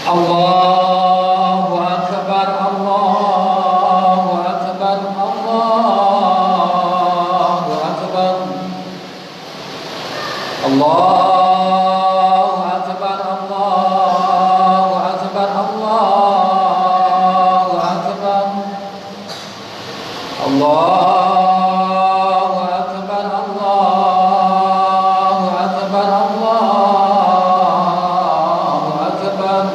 Allahu Akbar, Allahu Akbar, Allahu Akbar. Allahu Akbar, Allahu Akbar, Allahu Akbar. Allahu Akbar, Allahu Akbar, Allahu Akbar.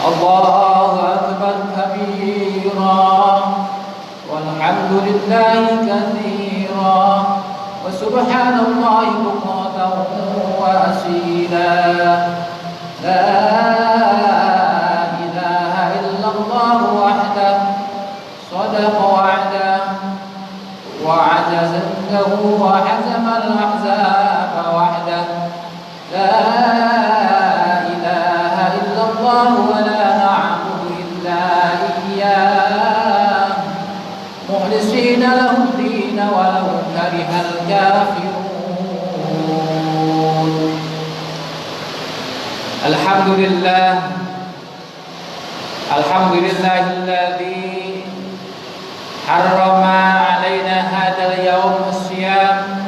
Allahu Akbar kabira walhamdulillahi katsira wa subhanallahi bukratan wa asila. La ilaha illallah wahdahu sadaqa wa'dahu wa ajazahu wa hazama al-ahzaba wahdahu. La ilaha illallah wa la na'budu illa iyyah mukhlisina lahu ad-din wa law kariha al-kafirun. Alhamdulillah, alhamdulillahilladzi harrama alaina hadzal yawm as-siyam.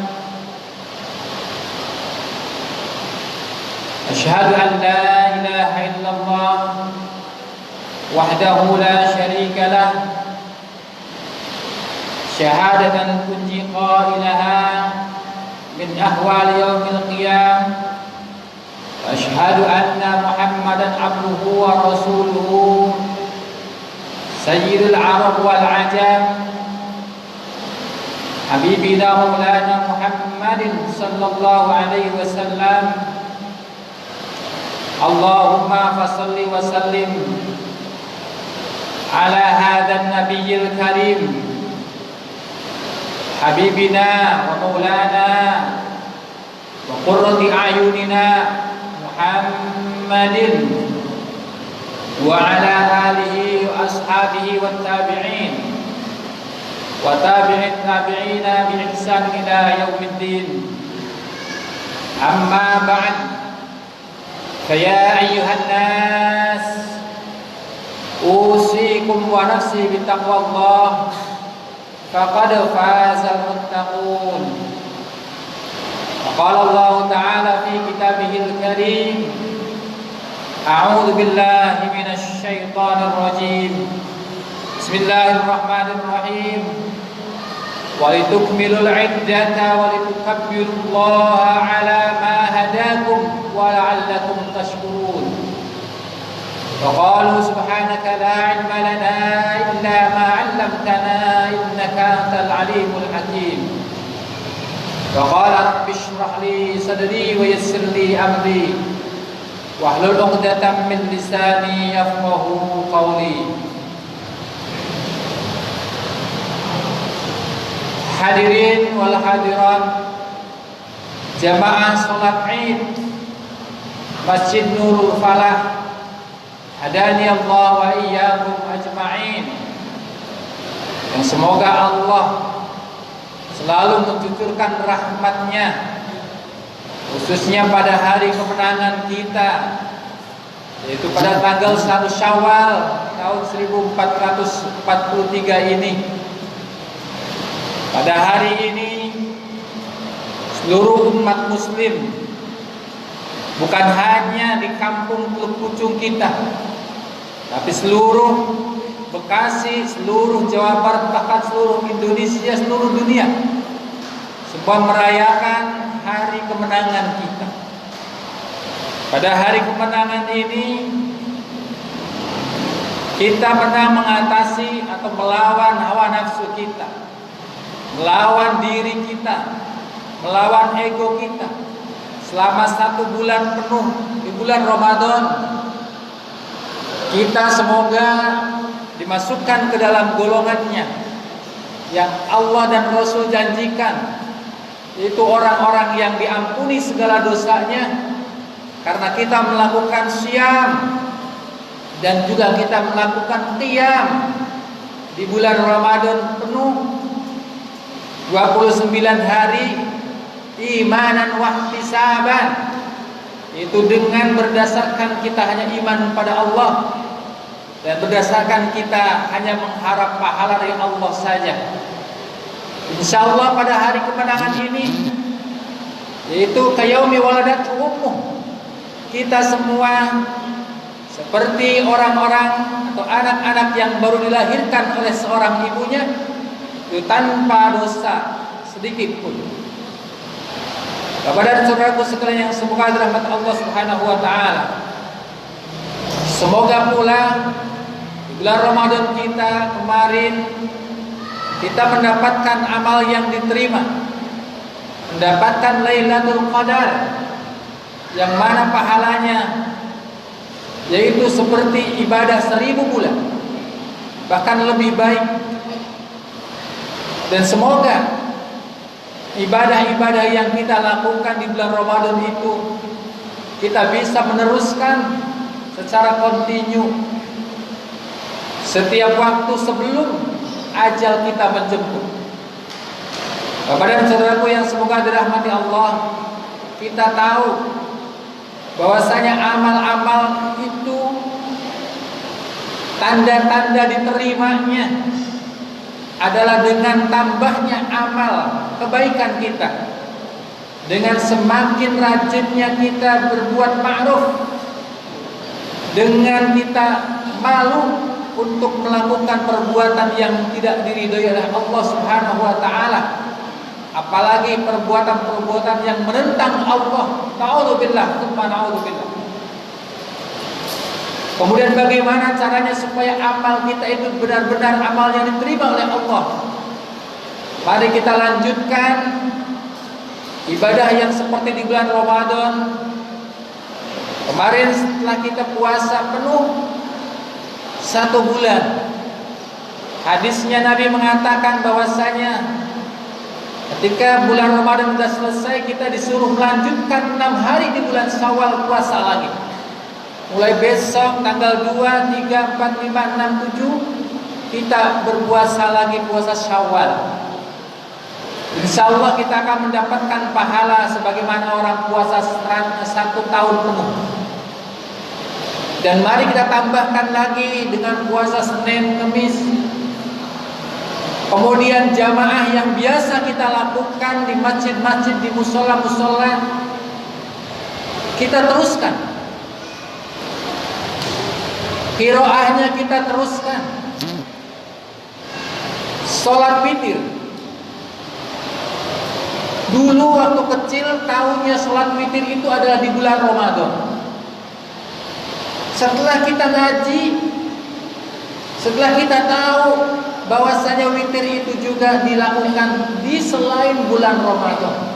Asyhadu an la ilaha illallah wahdahu la syarika lah, syahadatan tunji qailaha min ahwal yaumil qiyam. Asyhadu anna Muhammadan abduhu wa rasuluhu sayyidul arab wal ajam, habibina maulana Muhammadin sallallahu alaihi wasallam. Allahumma fasalli wa sallim ala hadzal nabiyil karim, habibina wa maulana wa qurrati ayunina Muhammadin wa ala alihi wa ashabihi wa tabi'in wa tabi'in tabi'ina bi ihsan ila yaumiddin. Amma ba'd, faya ayyuhan nas usikum wa nafsi bi taqwallah faqad fazal muttaqun. Qala Allah Ta'ala fi kitabihil karim, a'udzu billahi minasy syaithanir rajim. Bismillahirrahmanirrahim. Wa litukmilul 'iddata wa litukabbirullaha 'ala ma hadakum wa la'allakum tashkurun. Wa qalu subhanaka la 'ilma lana illa ma 'allamtana innaka antal 'alimul hakim. Wa qala rabbi shrah li sadri wa yassir li amri wahlul 'uqdatam min lisani yafqahu qawli. Hadirin wal hadirat jamaah salat Id Masjid Nurul Falah, hadani Allah wa iyyakum ajma'in. Yang semoga Allah selalu mencucurkan rahmatnya, khususnya pada hari kemenangan kita, yaitu pada tanggal 1 Syawal tahun 1443 ini. Pada hari ini seluruh umat muslim, bukan hanya di kampung Teluk Pucung kita, tapi seluruh Bekasi, seluruh Jawa Barat, bahkan seluruh Indonesia, seluruh dunia, semua merayakan hari kemenangan kita. Pada hari kemenangan ini kita menang mengatasi atau melawan hawa nafsu kita, melawan diri kita, melawan ego kita selama 1 bulan penuh di bulan Ramadan. Kita semoga dimasukkan ke dalam golongannya yang Allah dan Rasul janjikan, yaitu orang-orang yang diampuni segala dosanya karena kita melakukan syam dan juga kita melakukan qiyam di bulan Ramadan penuh 29 hari imanan wa ihtisaban, Itu dengan berdasarkan kita hanya iman pada Allah dan berdasarkan kita hanya mengharap pahala dari Allah saja. Insyaallah pada hari kemenangan ini, yaitu kayaumi waladat ummuh, kita semua seperti orang-orang atau anak-anak yang baru dilahirkan oleh seorang ibunya, itu tanpa dosa sedikit pun. Bapak dan saudaraku sekalian yang semoga dirahmati Allah Subhanahu wa taala. Semoga pula di bulan Ramadan kita kemarin kita mendapatkan amal yang diterima, mendapatkan Lailatul Qadar yang mana pahalanya yaitu seperti ibadah 1000 bulan, bahkan lebih baik. Dan semoga ibadah-ibadah yang kita lakukan di bulan Ramadan itu kita bisa meneruskan secara kontinu setiap waktu sebelum ajal kita menjemput. Bapak dan saudaraku yang semoga dirahmati Allah, kita tahu bahwasanya amal-amal itu tanda-tanda diterimanya adalah dengan tambahnya amal kebaikan kita, dengan semakin rajinnya kita berbuat ma'ruf, dengan kita malu untuk melakukan perbuatan yang tidak diridhoi oleh Allah Subhanahu wa taala, apalagi perbuatan-perbuatan yang menentang Allah. Na'udzubillah, tsumma na'udzubillah. Kemudian bagaimana caranya supaya amal kita itu benar-benar amal yang diterima oleh Allah? Mari kita lanjutkan ibadah yang seperti di bulan Ramadan. Kemarin setelah kita puasa penuh 1 bulan, hadisnya Nabi mengatakan bahwasanya ketika bulan Ramadan sudah selesai, kita disuruh melanjutkan 6 hari di bulan Syawal puasa lagi. Mulai besok tanggal 2, 3, 4, 5, 6, 7 kita berpuasa lagi, puasa Syawal. Insyaallah kita akan mendapatkan pahala sebagaimana orang puasa 1 tahun penuh. Dan mari kita tambahkan lagi dengan puasa Senin, Kamis. Kemudian jamaah yang biasa kita lakukan di masjid-masjid, di musola-musola, kita teruskan. Qiraahnya kita teruskan. Sholat witir. Dulu waktu kecil tahunya sholat witir itu adalah di bulan Ramadan. Setelah kita ngaji, setelah kita tahu bahwasanya witir itu juga dilakukan di selain bulan Ramadan.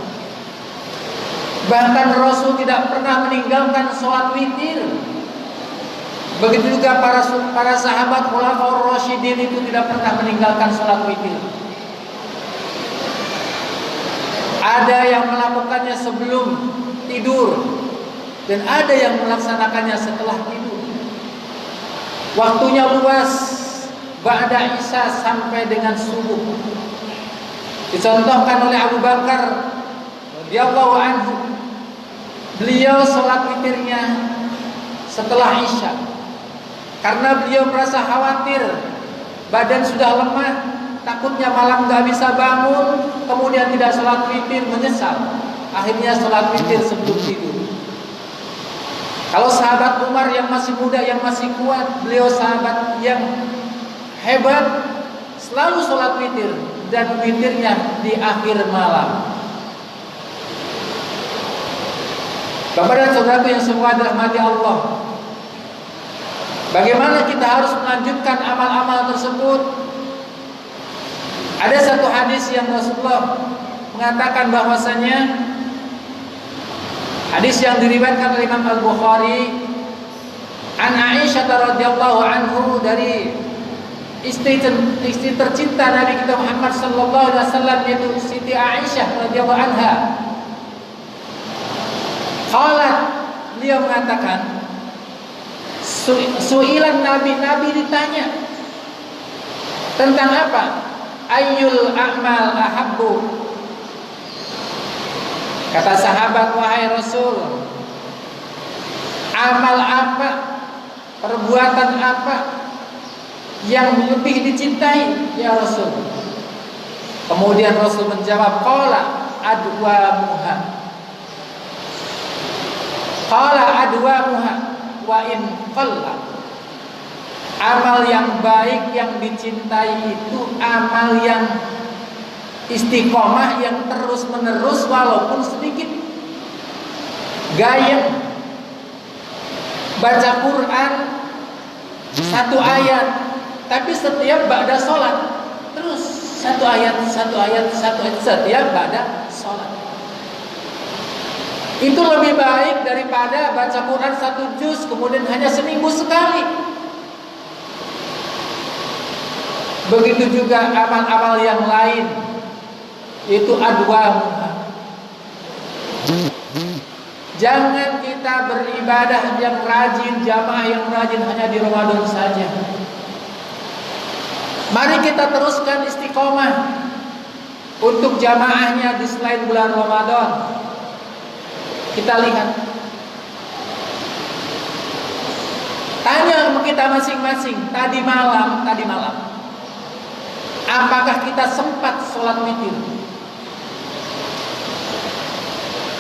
Bahkan Rasul tidak pernah meninggalkan sholat witir. Begitu juga para sahabat Khulafaur Rasyidin itu tidak pernah meninggalkan sholat witir. Ada yang melakukannya sebelum tidur dan ada yang melaksanakannya setelah tidur. Waktunya luas, ba'da isya sampai dengan subuh. Dicontohkan oleh Abu Bakar radhiyallahu anhu, beliau sholat witirnya setelah isya. Karena beliau merasa khawatir, badan sudah lemah, takutnya malam gak bisa bangun, kemudian tidak sholat witir, menyesal. Akhirnya sholat witir sebelum tidur. Kalau sahabat Umar yang masih muda, yang masih kuat, beliau sahabat yang hebat, selalu sholat witir, dan witirnya di akhir malam. Bapak dan saudaraku yang semua dirahmati Allah, bagaimana kita harus melanjutkan amal-amal tersebut? Ada satu hadis yang Rasulullah mengatakan bahwasanya, hadis yang diriwayatkan oleh Imam Al-Bukhari, an Aisyah radhiyallahu anhu, dari istri tercinta Nabi kita Muhammad sallallahu alaihi wasallam, yaitu Siti Aisyah radhiyallahu anha. Qalat, beliau mengatakan, su'ilan Nabi ditanya tentang apa? Ayyul a'mal ahabbu. Kata sahabat, wahai Rasul, Amal apa, perbuatan apa yang lebih dicintai ya Rasul? Kemudian Rasul menjawab, qala adwamuha. Qala adwamuha wa in qalla. Amal yang baik yang dicintai itu amal yang istiqomah, yang terus menerus walaupun sedikit. Gayeng baca Quran satu ayat, tapi setiap ba'da sholat terus satu ayat setiap ba'da sholat. Itu lebih baik daripada baca Quran satu juz kemudian hanya seminggu sekali. Begitu juga amal-amal yang lain, itu adwamuha. Jangan kita beribadah yang rajin, jamaah yang rajin hanya di Ramadan saja. Mari kita teruskan istiqomah untuk jamaahnya di selain bulan Ramadan. Kita lihat, tanya sama kita masing-masing, tadi malam, apakah kita sempat sholat witir?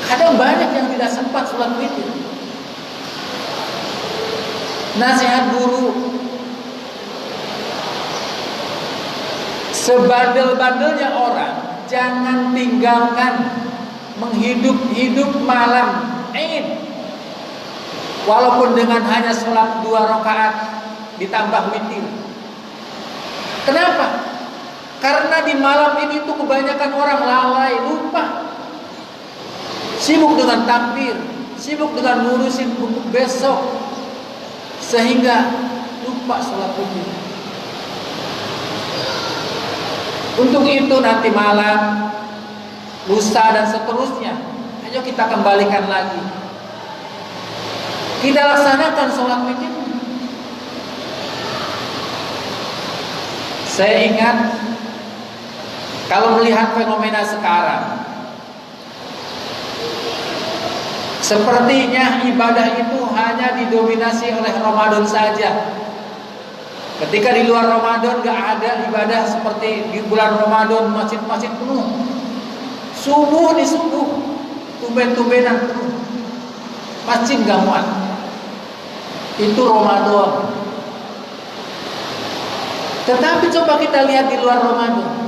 Kadang banyak yang tidak sempat sholat witir. Nasihat guru, sebandel-bandelnya orang, jangan tinggalkan menghidup malam Id, walaupun dengan hanya sholat 2 rakaat ditambah witir. Kenapa? Karena di malam ini tuh kebanyakan orang lalai, lupa. Sibuk dengan takbir, sibuk dengan ngurusin buku besok, sehingga lupa sholat witir. Untuk itu nanti malam, lusa dan seterusnya, ayo kita kembalikan lagi. Kita laksanakan sholat witir. Saya ingat kalau melihat fenomena sekarang, sepertinya ibadah itu hanya didominasi oleh Ramadan saja. Ketika di luar Ramadan gak ada ibadah seperti di bulan Ramadan, masjid-masjid penuh. Subuh di subuh, tumben-tumbenan penuh. Masjid gak muat. Itu Ramadan. Tetapi coba kita lihat di luar Ramadan.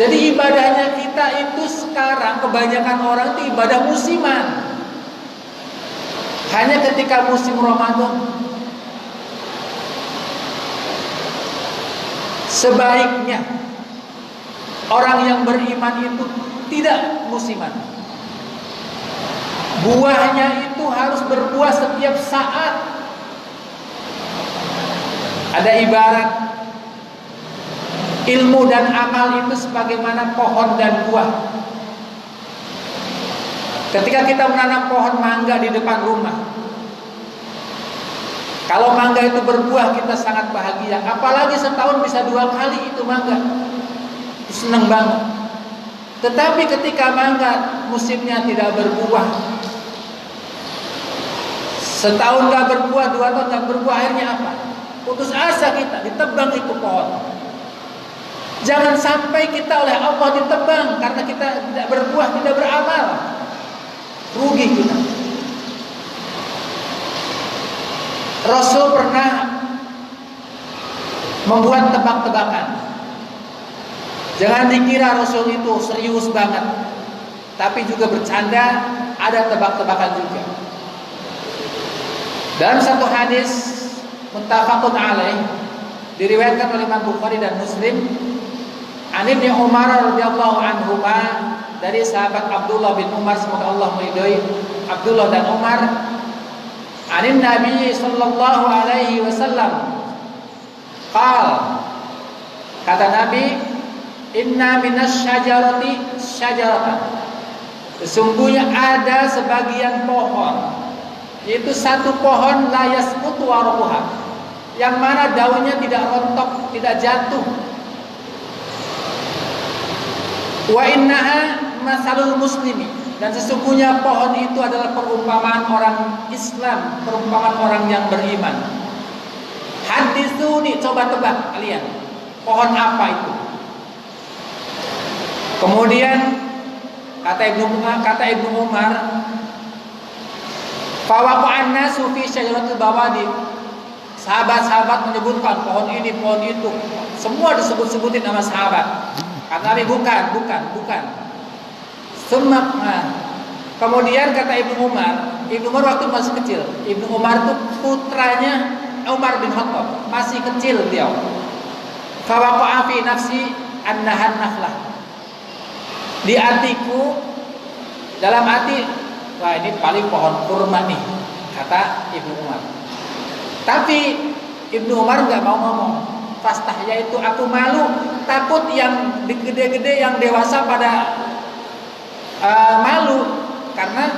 Jadi ibadahnya kita itu sekarang kebanyakan orang itu ibadah musiman. Hanya ketika musim Ramadan. Sebaiknya orang yang beriman itu tidak musiman. Buahnya itu harus berbuah setiap saat. Ada ibarat, ilmu dan amal itu sebagaimana pohon dan buah. Ketika kita menanam pohon mangga di depan rumah, kalau mangga itu berbuah kita sangat bahagia. Apalagi setahun bisa 2 kali itu mangga, senang banget. Tetapi ketika mangga musimnya tidak berbuah, setahun gak berbuah, 2 tahun gak berbuah, akhirnya apa? Putus asa kita, ditebang itu pohon. Jangan sampai kita oleh Allah ditebang karena kita tidak berbuah, tidak beramal. Rugi kita. Rasul pernah membuat tebak-tebakan. Jangan dikira Rasul itu serius banget, tapi juga bercanda, ada tebak-tebakan juga. Dalam satu hadis muttafaqun alaih, diriwayatkan oleh Imam Bukhari dan Muslim, an Ibnu Umar radhiyallahu anhu, dari sahabat Abdullah bin Umar, semoga Allah meridhoi Abdullah dan Umar, anin Nabi sallallahu alaihi wasallam qal, kata Nabi, inna minas syajarati syajaratan, sesungguhnya ada sebagian pohon, yaitu satu pohon la yasqutu warquha, yang mana daunnya tidak rontok, tidak jatuh. Wa innaha masalul muslimi, Dan sesungguhnya pohon itu adalah perumpamaan orang Islam, perumpamaan orang yang beriman. Haditsuni, coba tebak kalian, pohon apa itu? Kemudian kata Ibnu Umar, fawaqa'an nasu fi syajaratil bawadi. Sahabat-sahabat menyebutkan pohon ini, pohon itu, semua disebut-sebutin nama sahabat. Kata Nabi bukan. Kemudian kata Ibnu Umar waktu masih kecil. Ibnu Umar itu putranya Umar bin Khattab, masih kecil beliau. Fawaqa'a fi nafsi annahan nakhlah. Di hatiku, dalam hati, wah ini paling pohon kurma nih, kata Ibnu Umar. Tapi Ibnu Umar nggak mau ngomong. Fastahya itu aku malu, takut yang gede-gede, yang dewasa pada malu, karena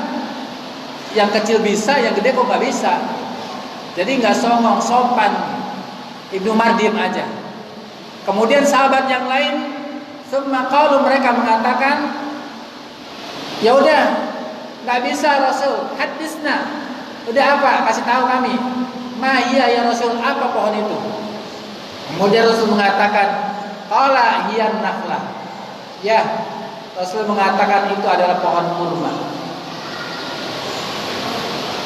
yang kecil bisa, yang gede kok nggak bisa. Jadi nggak songong, sopan. Ibnu Umar diem aja. Kemudian sahabat yang lain, semua kalau mereka mengatakan, ya udah, nggak bisa Rasul, hadisna. Udah apa? Kasih tahu kami. Ma iya ya Rasul, apa pohon itu? Kemudian Rasul mengatakan, qala hiyan nakhlah. Ya, Rasul mengatakan itu adalah pohon kurma.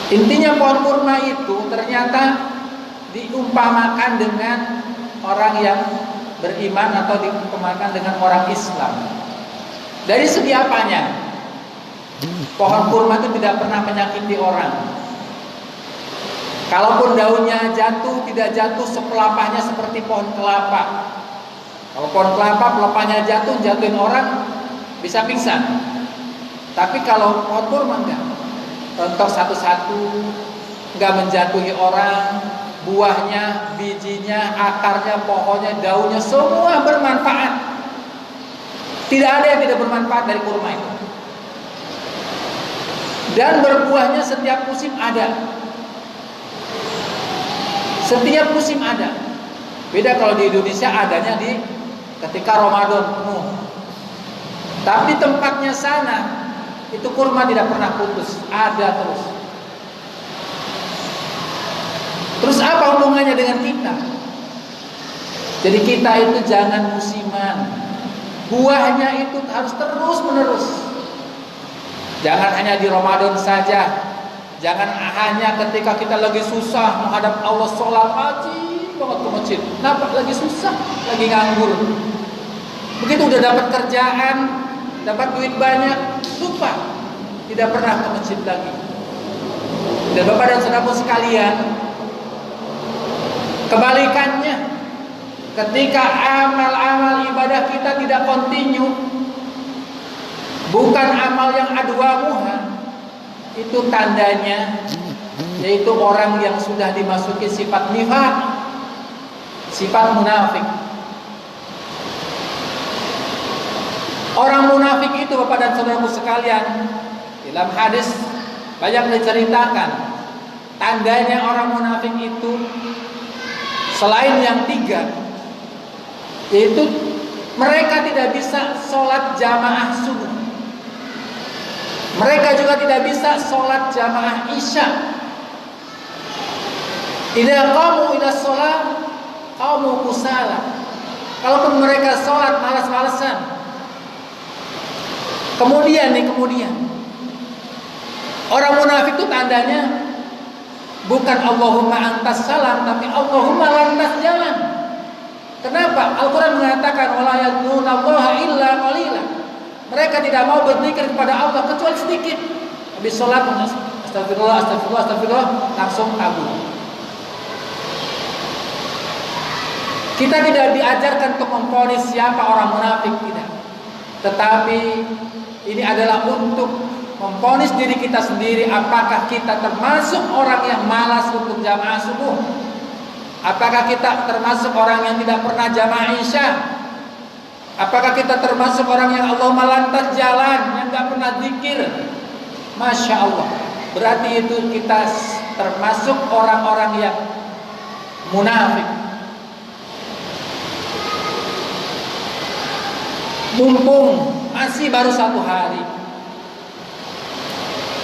Intinya pohon kurma itu ternyata diumpamakan dengan orang yang beriman atau diumpamakan dengan orang Islam. Dari segi apanya? Pohon kurma itu tidak pernah menyakiti orang. Kalaupun daunnya jatuh, tidak jatuh sepelapahnya seperti pohon kelapa. Kalau pohon kelapa pelepahnya jatuhin orang, bisa pingsan. Tapi kalau pohon kurma enggak, rontok satu-satu, enggak menjatuhi orang, buahnya, bijinya, akarnya, pohonnya, daunnya, semua bermanfaat. Tidak ada yang tidak bermanfaat dari kurma itu. Dan berbuahnya setiap musim ada. Setiap musim ada. Beda kalau di Indonesia adanya di ketika Ramadan penuh. Tapi tempatnya sana itu kurma tidak pernah putus, ada terus. Terus apa hubungannya dengan kita? Jadi kita itu jangan musiman. Buahnya itu harus terus menerus. Jangan hanya di Ramadan saja. Jangan hanya ketika kita lagi susah menghadap Allah, sholat wajib banget ke masjid. Kenapa? Lagi susah, lagi nganggur. Begitu udah dapat kerjaan, dapat duit banyak, lupa, tidak pernah ke masjid lagi. Dan Bapak dan Saudaraku sekalian, kebalikannya, ketika amal-amal ibadah kita tidak kontinu, bukan amal yang adwamuha, itu tandanya yaitu orang yang sudah dimasuki sifat nifaq, sifat munafik. Orang munafik itu Bapak dan Saudaraku sekalian, dalam hadis banyak diceritakan tandanya orang munafik itu selain yang 3, yaitu mereka tidak bisa sholat jamaah subuh. Mereka juga tidak bisa sholat jamaah isya. Idza qamu ila sholat qamu kusala. Kalaupun mereka sholat malas-malasan. Kemudian orang munafik itu tandanya bukan Allahumma antas salam, tapi Allahumma lantas jalan. Kenapa? Al-Quran mengatakan wala yadhkurunallaha illa qalila. Mereka tidak mau berzikir kepada Allah kecuali sedikit. Habis sholat astagfirullah, langsung kabur. Kita tidak diajarkan untuk memvonis siapa orang munafik, tidak. Tetapi ini adalah untuk memvonis diri kita sendiri. Apakah kita termasuk orang yang malas untuk jamaah subuh? Apakah kita termasuk orang yang tidak pernah jamaah isya? Apakah kita termasuk orang yang Allahumma lantas jalan, yang gak pernah zikir? Masya Allah. Berarti itu kita termasuk orang-orang yang munafik. Mumpung masih baru 1 hari,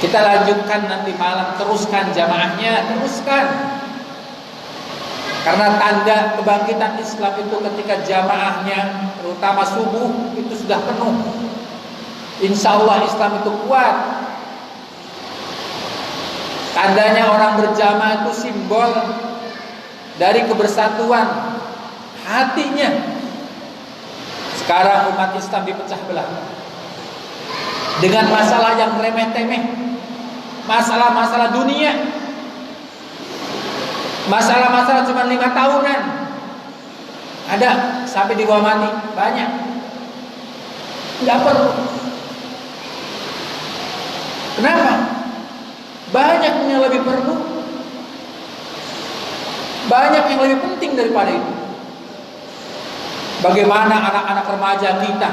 Kita lanjutkan nanti malam, teruskan jamaahnya, teruskan. Karena tanda kebangkitan Islam itu ketika jamaahnya, terutama subuh, itu sudah penuh. Insya Allah Islam itu kuat. Tandanya orang berjamaah itu simbol dari kebersatuan hatinya. Sekarang umat Islam dipecah belah dengan masalah yang remeh-temeh, masalah-masalah dunia, masalah-masalah cuma 5 tahunan, ada sampai di bawah mati, banyak. Nggak perlu. Kenapa? Banyak yang lebih perlu, banyak yang lebih penting daripada itu. Bagaimana anak-anak remaja kita,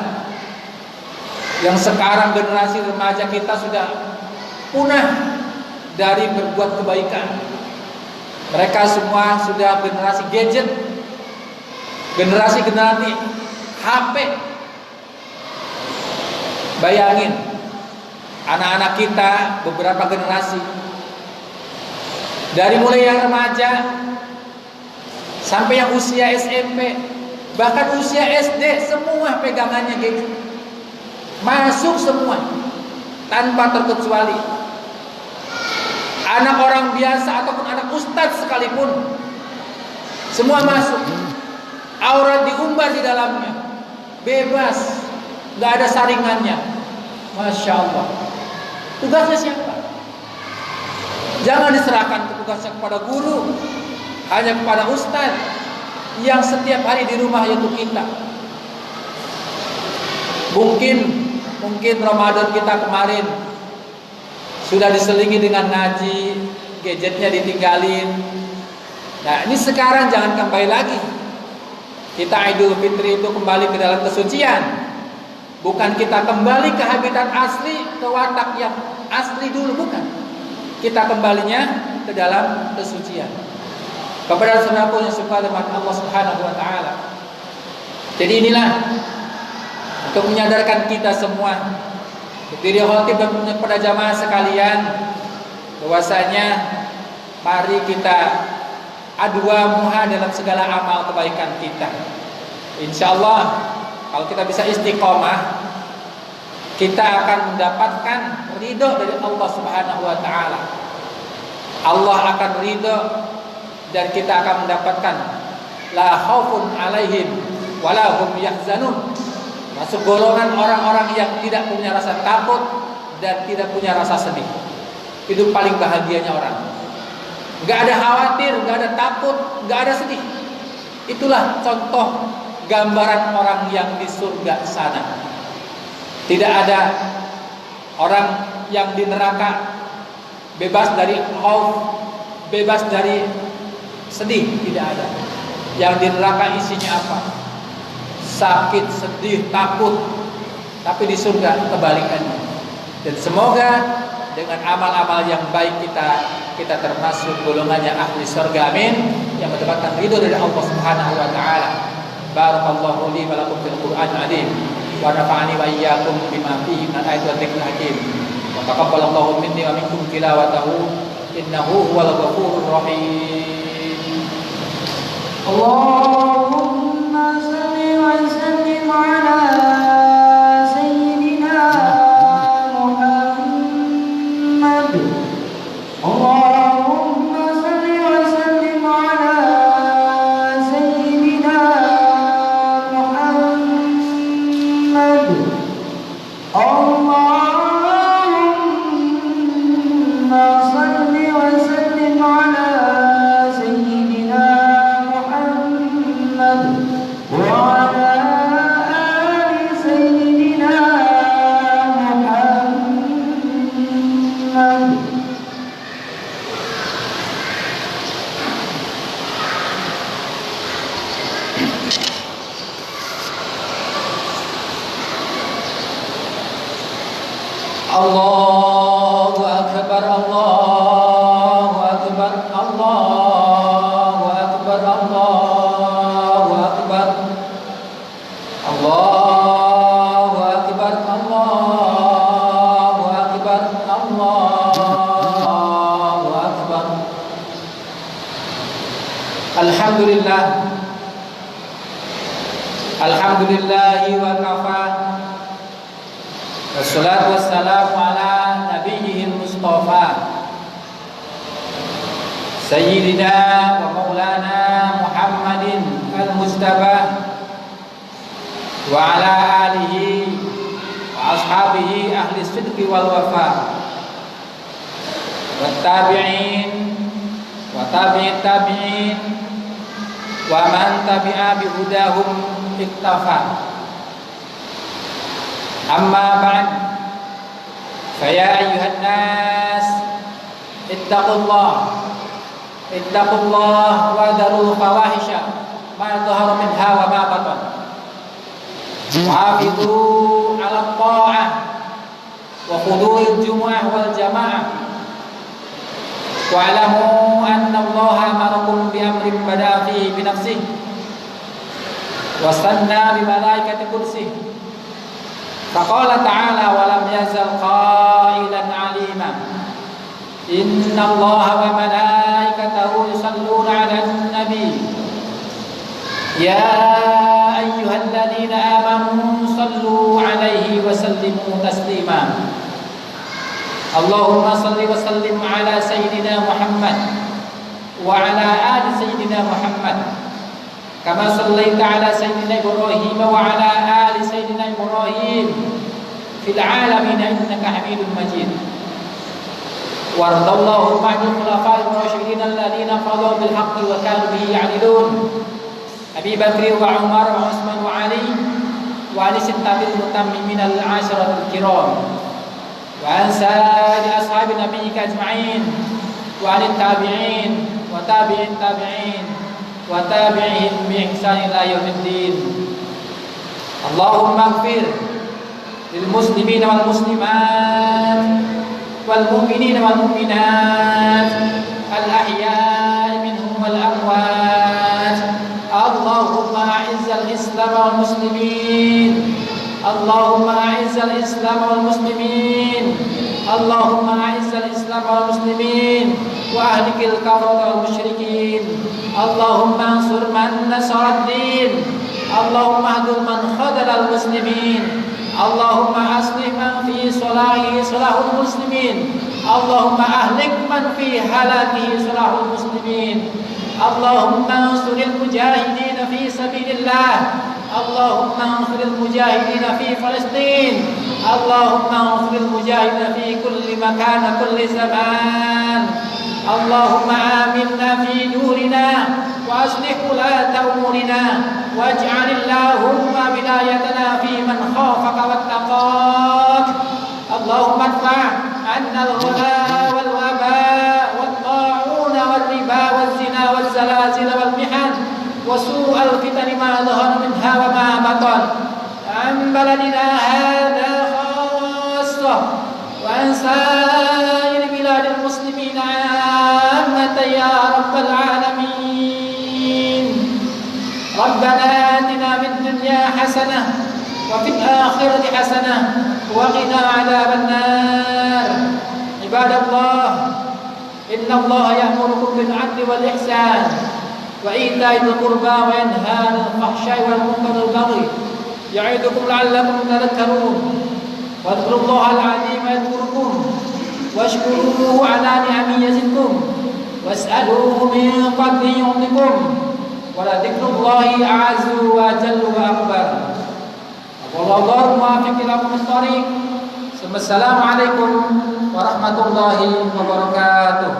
yang sekarang generasi remaja kita sudah punah dari berbuat kebaikan. Mereka semua sudah generasi gadget, generasi HP. Bayangin, anak-anak kita beberapa generasi, dari mulai yang remaja sampai yang usia SMP, bahkan usia SD, semua pegangannya gadget. Masuk semua tanpa terkecuali. Anak orang biasa ataupun anak ustadz sekalipun, semua masuk. Aurat diumbar di dalamnya, bebas, nggak ada saringannya. Masya Allah. Tugasnya siapa? Jangan diserahkan tugasnya kepada guru, hanya kepada ustadz yang setiap hari di rumah, yaitu kita. Mungkin Ramadan kita kemarin sudah diselingi dengan ngaji, gadgetnya ditinggalin. Nah, ini sekarang jangan kembali lagi. Kita Idul Fitri itu kembali ke dalam kesucian. Bukan kita kembali ke habitat asli, ke watak yang asli dulu, bukan. Kita kembalinya ke dalam kesucian. Kepada saudaraku yang suka dengan Allah Subhanahu wa taala. Jadi inilah untuk menyadarkan kita semua, diri khotib dan kepada jamaah sekalian, bahwasanya mari kita adu muha dalam segala amal kebaikan kita. Insyaallah kalau kita bisa istiqomah, kita akan mendapatkan ridho dari Allah Subhanahu wa taala. Allah akan ridho dan kita akan mendapatkan la khaufun alaihim wala hum yahzanun. Masuk golongan orang-orang yang tidak punya rasa takut dan tidak punya rasa sedih. Itu paling bahagianya orang. Gak ada khawatir, gak ada takut, gak ada sedih. Itulah contoh gambaran orang yang di surga sana. Tidak ada orang yang di neraka bebas dari khauf, bebas dari sedih, tidak ada. Yang di neraka isinya apa? Sakit, sedih, takut. Tapi di surga kebalikannya. Dan semoga dengan amal-amal yang baik kita termasuk golongannya ahli surga, amin, yang mendapatkan ridho dari Allah Subhanahu wa taala. Barakallahu li wa lakum fil Qur'anil azim wa nafa'ani wa iyyakum bima fihi min ayati wa dzikril hakim. Wa taqabbalallahu minni wa minkum tilawatahu innahu huwal ghafurur rahim. Allahumma shalli wa sallim ala sayyidina Muhammad. Allahumma shalli wa sallim ala sayyidina Muhammad. Allahumma shalli wa sallim ala sayyidina Muhammad wa ala ali Allahu Akbar. Alhamdulillah. Alhamdulillahi wa kafa. Wassalatu wassalamu ala nabiyyihil mustafa Sayyidina wa maulana Muhammadin al-Mustafa wa ala alihi wa ashabihi ahli sidqi wal wafa wa tabi'in wa tabi'in tabi'in wa man tabi'a bihudahum iktafa. Amma ba'd, faya ayyuhan nas ittaqullah wa daru fawahisha ma dhahara minha wa ma batan wa hafizu 'ala ta'ah wa khudhu'il jumu'ah wal jama'ah wa 'alamu anna Allaha amarakum bi amrin bada'a fihi bi nafsihi wa sanna bi malaikati kursihi faqala ta'ala wa lam yazal qailan 'alima inna Allaha wa malaikatahu yusalluna 'alan nabi ya ayyuhalladzina amanu sallu 'alaihi wa sallimu taslima. Allahumma salli wa sallim 'ala sayyidina Muhammad wa 'ala ali sayyidina Muhammad kama sallaita 'ala sayyidina Ibrahim wa 'ala ali sayyidina Ibrahim fil 'alamin innaka Hamidum Majid. Waradallahu ba'dal khulafa'ir rasyidin alladziina qadaw bil haqqi wa kanu bihi ya'dilun. Abi Bakr wa Umar wa Utsman wa Ali wa ali sittatil mutammimin al-'asharatil kiram wa an sa'iri ashabi nabiyyika ajma'in wa ali tabi'in wa tabi'in tabi'in wa tabi'ihim bi ihsan ila yaumiddin. Allahumma ighfir lil muslimina wal muslimat wal mu'minina wal mu'minat al ahya'i minhum wal amwat. Allahumma a'izzal islam wal muslimin. Allahumma a'izzal islam wal muslimin. Allahumma a'izzal islam wal muslimin wa ahlikil kafara wal musyrikin. Allahumma ansur man nasara ad-din. Allahumma hdur man khadala al muslimin. Allahumma aslih man fi salahihi salahul muslimin. Allahumma ahlik man fi halakihi salahul muslimin. Allahumma ansuril mujahidin fi sabilillah. Allahumma ansuril mujahidin fi Palestin. Allahumma ansuril mujahidin fi kulli makan kulli zaman. Allahumma aminna fi durina wa aslih ulata umurina waj'alillahumma wilayatana fi man khafaka wattaqak. Allahumma adfa' anna al-ghala wal waba wal ta'una wal riba wal zina wal zalazil wal mihan wa su'al fitani ma dhahara minha wa ma batan an baladina hadha khassah wa an sa'ir biladil muslimin 'ammatan ya rabbal alamin. Rabbana atina fid dunya hasanah wa fil akhirati hasanah wa qina 'adzaban nar. Ibadallah, inna Allaha ya'murukum bil 'adli wal ihsan wa ita'i dzil qurba wa yanha 'anil fahsya'i wal munkari wal baghi ya'idukum la'allakum tadhakkarun. Wadhkurullaha al-'azima yadhkurkum washkuruhu 'ala ni'amihi yazidkum was'aluhu min fadlihi yu'tikum wa la dzikrullahi a'azzu wa jallu wa akbar. Wallahu muwaffiq ila aqwamit thariq. Assalamualaikum warahmatullahi wabarakatuh.